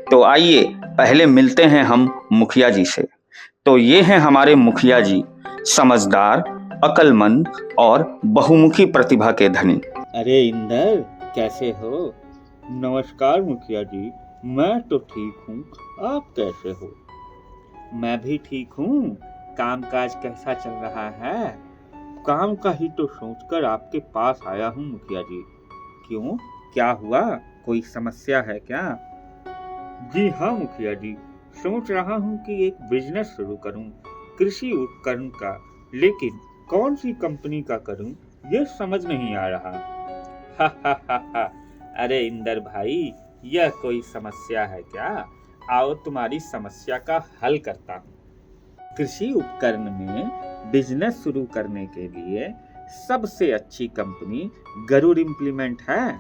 तो आइए पहले मिलते हैं हम मुखिया जी से। तो ये हैं हमारे मुखिया जी, समझदार, अक्लमंद और बहुमुखी प्रतिभा के धनी। अरे इंदर, कैसे हो? नमस्कार मुखिया जी, मैं तो ठीक हूँ। आप कैसे हो? मैं भी ठीक हूँ। कामकाज कैसा चल रहा है? काम का ही तो सोचकर आपके पास आया हूँ मुखिया जी। क्यों, क्या हुआ? कोई समस्या है क्या? जी हाँ मुखिया जी, सोच रहा हूँ कि एक बिजनेस शुरू करूँ, कृषि उपकरण का, लेकिन कौन सी कंपनी का करूँ ये समझ नहीं आ रहा। हा हा हा हा। अरे इंदर भाई, यह कोई समस्या है क्या? आओ तुम्हारी समस्या का हल करता हूँ। कृषि उपकरण में बिजनेस शुरू करने के लिए सबसे अच्छी कंपनी गरुड़ इम्प्लीमेंट है।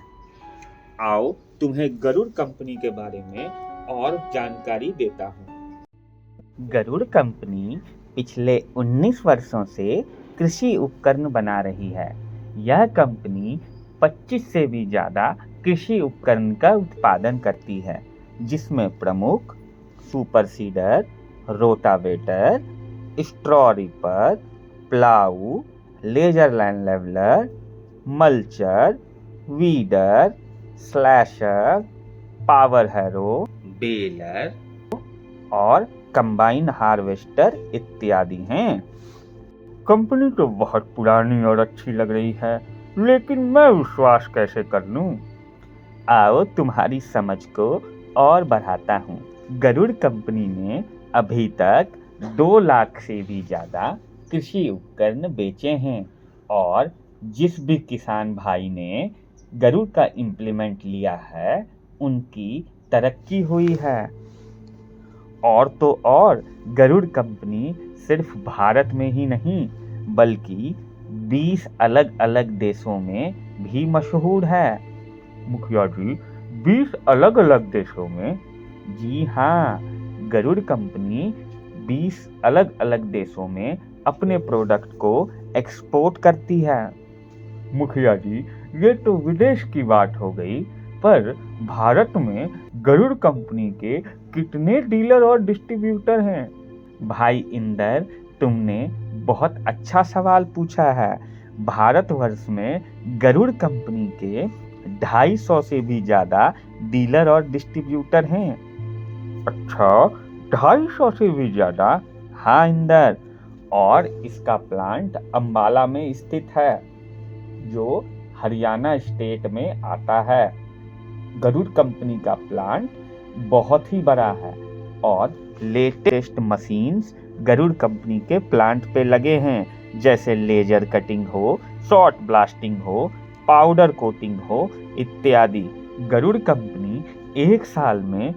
आओ तुम्हें गरुड़ कंपनी के बारे में और जानकारी देता हूँ। गरुड़ कंपनी पिछले 19 वर्षों से कृषि उपकरण बना रही है। यह कंपनी 25 से भी ज़्यादा कृषि उपकरण का उत्पादन करती है, जिसमें प्रमुख super seeder, rotavator, straw reaper, plough, laser land leveller, mulcher, weeder, slasher, power harrow, baler और कंबाइन हार्वेस्टर इत्यादि हैं। कंपनी तो बहुत पुरानी और अच्छी लग रही है, लेकिन मैं विश्वास कैसे कर लूं? आओ तुम्हारी समझ को और बढ़ाता हूँ। गरुड़ कंपनी ने अभी तक 2 लाख से भी ज़्यादा कृषि उपकरण बेचे हैं, और जिस भी किसान भाई ने गरुड़ का इम्प्लीमेंट लिया है, उनकी तरक्की हुई है। और तो और, गरुड़ कंपनी सिर्फ भारत में ही नहीं, बल्कि 20 अलग अलग देशों में भी मशहूर है। मुखिया जी, 20 अलग अलग देशों में? जी हाँ, गरुड़ कंपनी 20 अलग अलग देशों में अपने प्रोडक्ट को एक्सपोर्ट करती है। मुखिया जी, ये तो विदेश की बात हो गई, पर भारत में गरुड़ कंपनी के कितने डीलर और डिस्ट्रीब्यूटर हैं? भाई इंदर, तुमने बहुत अच्छा सवाल पूछा है। भारतवर्ष में गरुड़ कंपनी के 250 से भी ज़्यादा डीलर और डिस्ट्रीब्यूटर हैं। अच्छा, 250 से भी ज़्यादा? हाँ इंदर, और इसका प्लांट अंबाला में स्थित है, जो हरियाणा स्टेट में आता है। गरुड़ कंपनी का प्लांट बहुत ही बड़ा है, और लेटेस्ट मशीन्स गरुड़ कंपनी के प्लांट पे लगे हैं, जैसे लेजर कटिंग हो, शॉर्ट ब्लास्टिंग हो, पाउडर कोटिंग हो इत्यादि। गरुड़ कंपनी एक साल में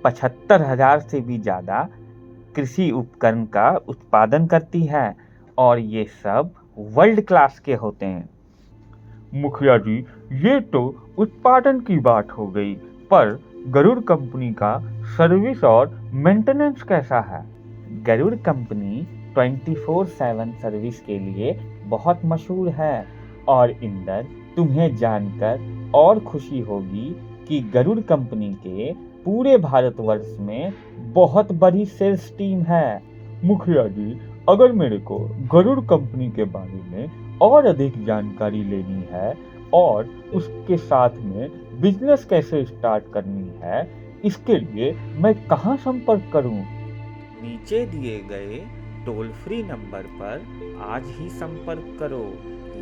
75,000 से भी ज़्यादा कृषि उपकरण का उत्पादन करती है, और ये सब वर्ल्ड क्लास के होते हैं। मुखिया जी, ये तो उत्पादन की बात हो गई, पर गरुड़ कंपनी का सर्विस और मेंटेनेंस कैसा है? गरुड़ कंपनी 24/7 सर्विस के लिए बहुत मशहूर है। और इंदर, तुम्हें जानकर और खुशी होगी कि गरुड़ कंपनी के पूरे भारतवर्ष में बहुत बड़ी सेल्स टीम है। मुखिया जी, अगर मेरे को गरुड़ कंपनी के बारे में और अधिक जानकारी लेनी है, और उसके साथ में बिजनेस कैसे स्टार्ट करनी है, इसके लिए मैं कहाँ संपर्क करूँ? नीचे दिए गए टोल फ्री नंबर पर आज ही संपर्क करो,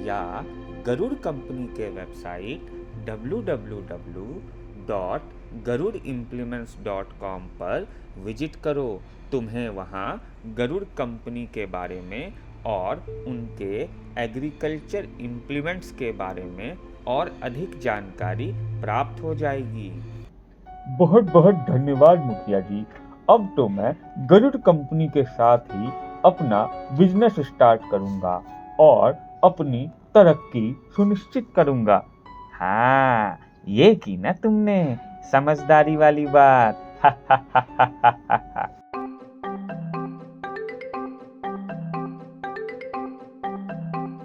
या गरुड़ कंपनी के वेबसाइट www.garudimplements.com पर विजिट करो। तुम्हें वहाँ गरुड़ कंपनी के बारे में और उनके एग्रीकल्चर इम्प्लीमेंट्स के बारे में और अधिक जानकारी प्राप्त हो जाएगी। बहुत बहुत धन्यवाद मुखिया जी। अब तो मैं गरुड़ कंपनी के साथ ही अपना बिजनेस स्टार्ट करूंगा और अपनी तरक्की सुनिश्चित करूंगा। हाँ, ये की ना तुमने समझदारी वाली बात।